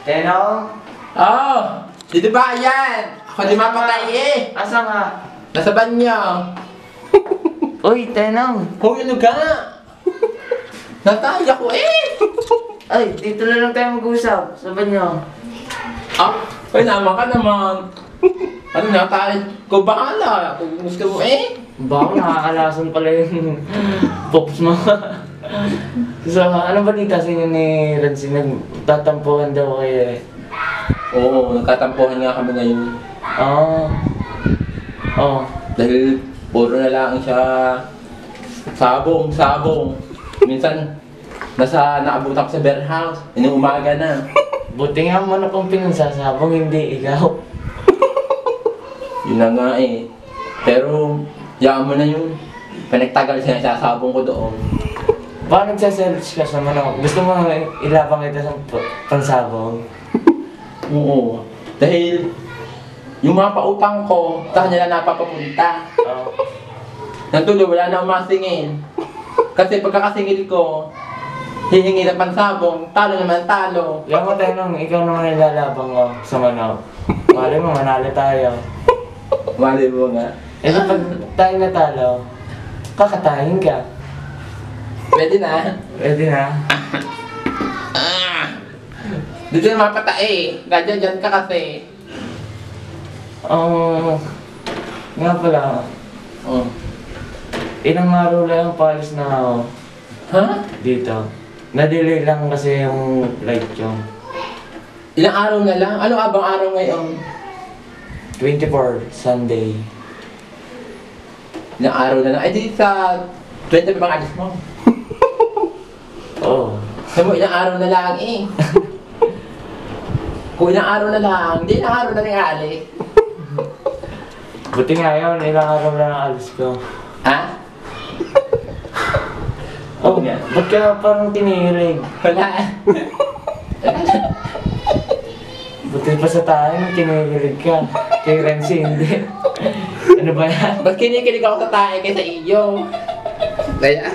Tenong? Oh! Dito ba yan? Ako di mapatay eh! Asa nga? Nasa banyo! Uy, Tenong! Hoy, ano ka? Natay ako eh! Ay, dito na lang tayo mag-usap. Sa banyo. Ah! Ay, naman ka naman! Ano na tayo? Ko bahala! Kung gusto mo eh! Baka nakakalason pala yung pops mo. So, ano balita sa inyo ni Rancy? Nagtatampuhan daw kayo eh. Oo, nagkatampuhan nga kami ngayon. Oo. Oo. Dahil puro na lang siya sabong. Minsan, naabutan ko sa bear house. Inong umaga na. Buti nga mo na kung pinansasabong, hindi ikaw. Yun na nga eh. Pero, yaan mo na yun. Pinagtagal siya, sasabong ko doon. Baka nagsasearch ka sa manok. Gusto mo ilabang kita sa pansabong? Oo. Dahil, yung mga pautang ko, sa kanya na napapapunta. Oo. Natuloy, wala na akong masingil. Kasi pagkakasingil ko, hihingi ng pansabong, talo naman talo. Yung ko Tenong, ikaw naman ilalabang ko sa manok. Mali mo, manalo tayo. Mali mo nga. Eh pag tayo natalo, kakatayin ka. Pwede na. Pwede na. Dito na mapatay. Ganyan ka kasi. Nga pala, Oh. ilang araw lang yung palis na ako Ha? dito. Na-delay lang kasi yung flight yung Ilang araw na lang? Anong abang araw ngayon? 24, Sunday. Ilang araw na lang? Ay, di sa 20 pa bang alis mo? Oo. Sabi mo, ilang araw na lang eh. Kung ilang araw na lang, di ilang araw na rin alis. Buti nga yun, ilang araw lang ang alis ko. Ha? Oh, Oo nga. ba't ka parang tinirig? Wala. Buti pa sa tayo, tinirig ka. Kay Renzi, hindi. Ano ba yan? Ba't kinikilig ako sa tae kaysa iyo? Kaya,